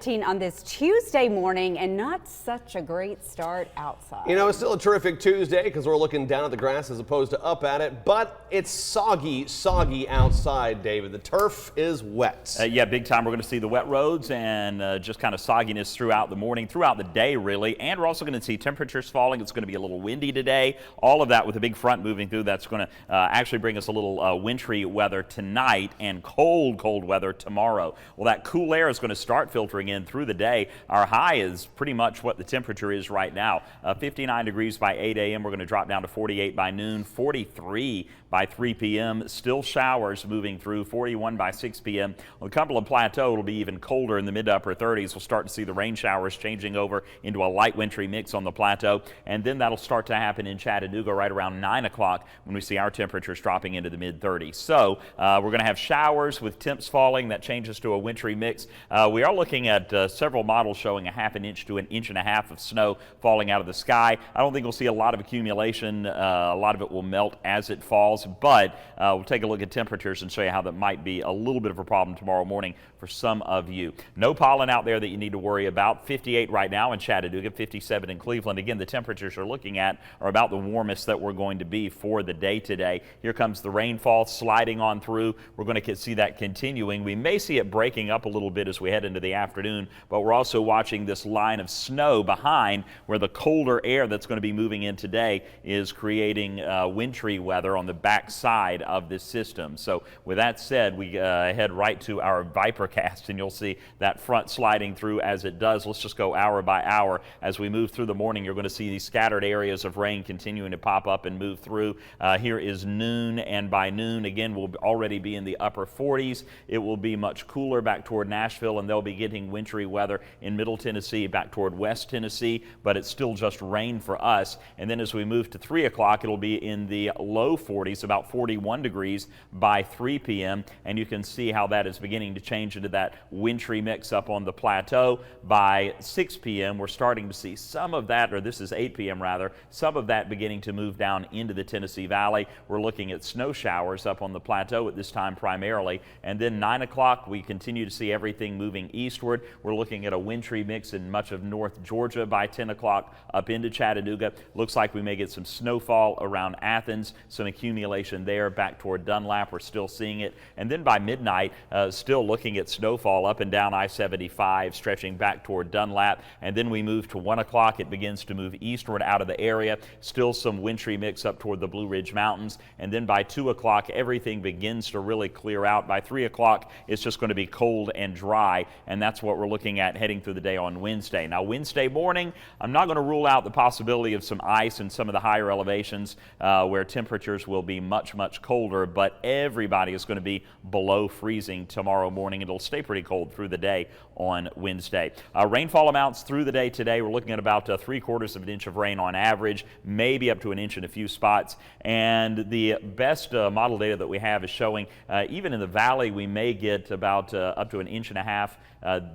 On this Tuesday morning, and not such a great start outside. You know, it's still a terrific Tuesday because we're looking down at the grass as opposed to up at it, but it's soggy outside, David. The turf is wet. Yeah, big time. We're going to see the wet roads and just kind of sogginess throughout the morning, throughout the day, really. And we're also going to see temperatures falling. It's going to be a little windy today. All of that with a big front moving through. That's going to actually bring us a little wintry weather tonight and cold weather tomorrow. Well, that cool air is going to start filtering in through the day. Our high is pretty much what the temperature is right now. 59 degrees by 8 a.m. We're going to drop down to 48 by noon, 43 by 3 p.m. Still showers moving through, 41 by 6 p.m. On the Cumberland Plateau, it'll be even colder in the mid to upper 30s. We'll start to see the rain showers changing over into a light wintry mix on the plateau. And then that'll start to happen in Chattanooga right around 9 o'clock when we see our temperatures dropping into the mid 30s. So we're going to have showers with temps falling. That changes to a wintry mix. We are looking at several models showing a half an inch to an inch and a half of snow falling out of the sky. I don't think we'll see a lot of accumulation. A lot of it will melt as it falls, but we'll take a look at temperatures and show you how that might be a little bit of a problem tomorrow morning for some of you. No pollen out there that you need to worry about. 58 right now in Chattanooga, 57 in Cleveland. Again, the temperatures you're looking at are about the warmest that we're going to be for the day today. Here comes the rainfall sliding on through. We're going to see that continuing. We may see it breaking up a little bit as we head into the afternoon, but we're also watching this line of snow behind where the colder air that's going to be moving in today is creating wintry weather on the back side of this system. So with that said, we head right to our Vipercast, and you'll see that front sliding through as it does. Let's just go hour by hour. As we move through the morning, you're going to see these scattered areas of rain continuing to pop up and move through. Here is noon, and by noon, again, we'll already be in the upper 40s. It will be much cooler back toward Nashville, and they'll be getting wintry weather in Middle Tennessee, back toward West Tennessee, but it's still just rain for us. And then as we move to 3 o'clock, it'll be in the low 40s, about 41 degrees by 3 p.m. And you can see how that is beginning to change into that wintry mix up on the plateau. By 6 p.m., we're starting to see some of that, or this is 8 p.m. rather, some of that beginning to move down into the Tennessee Valley. We're looking at snow showers up on the plateau at this time primarily. And then 9 o'clock, we continue to see everything moving eastward. We're looking at a wintry mix in much of North Georgia by 10 o'clock up into Chattanooga. Looks like we may get some snowfall around Athens, some accumulation there back toward Dunlap. We're still seeing it. And then by midnight, still looking at snowfall up and down I-75, stretching back toward Dunlap. And then we move to 1 o'clock. It begins to move eastward out of the area. Still some wintry mix up toward the Blue Ridge Mountains. And then by 2 o'clock, everything begins to really clear out. By 3 o'clock, it's just going to be cold and dry. And that's what we're looking at heading through the day on Wednesday. Now, Wednesday morning, I'm not going to rule out the possibility of some ice in some of the higher elevations where temperatures will be much colder, but everybody is going to be below freezing tomorrow morning. It'll stay pretty cold through the day on Wednesday. Rainfall amounts through the day today, we're looking at about 3/4 of an inch of rain on average, maybe up to an inch in a few spots. And the best model data that we have is showing even in the valley, we may get about up to an inch and a half.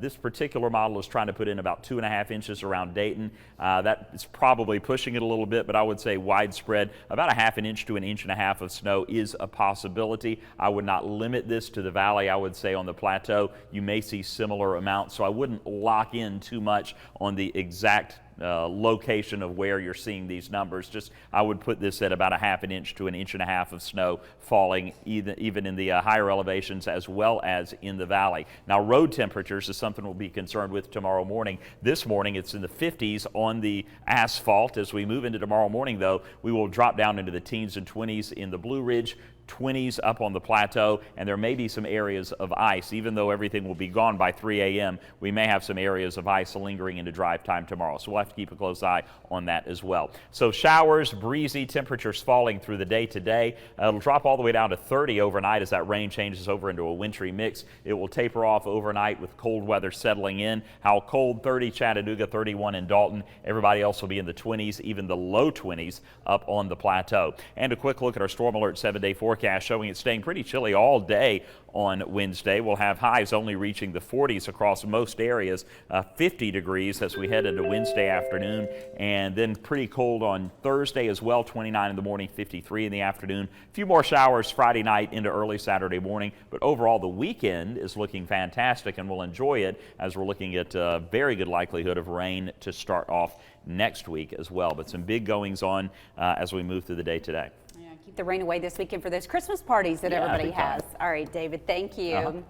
This particular model is trying to put in about 2.5 inches around Dayton. That is probably pushing it a little bit, but I would say widespread, about 1/2 inch to an inch and a half of snow is a possibility. I would not limit this to the valley. I would say on the plateau, you may see similar amounts, so I wouldn't lock in too much on the exact location of where you're seeing these numbers. Just I would put this at about 1/2 inch to an inch and a half of snow falling even in the higher elevations as well as in the valley. Now, road temperatures is something we'll be concerned with tomorrow morning. This morning it's in the 50s on the asphalt. As we move into tomorrow morning, though, we will drop down into the teens and 20s in the Blue Ridge, 20s up on the plateau, and there may be some areas of ice. Even though everything will be gone by 3 a.m., we may have some areas of ice lingering into drive time tomorrow. So we'll have to keep a close eye on that as well. So showers, breezy, temperatures falling through the day today. It'll drop all the way down to 30 overnight as that rain changes over into a wintry mix. It will taper off overnight with cold weather settling in. How cold? 30 Chattanooga, 31 in Dalton. Everybody else will be in the 20s, even the low 20s up on the plateau. And a quick look at our storm alert 7-day forecast. forecast showing it staying pretty chilly all day on Wednesday. We'll have highs only reaching the 40s across most areas, 50 degrees as we head into Wednesday afternoon, and then pretty cold on Thursday as well, 29 in the morning, 53 in the afternoon. A few more showers Friday night into early Saturday morning, but overall the weekend is looking fantastic, and we'll enjoy it as we're looking at a very good likelihood of rain to start off next week as well. But some big goings on as we move through the day today. Yeah, keep the rain away this weekend for those Christmas parties that everybody big time. has. All right, David, thank you.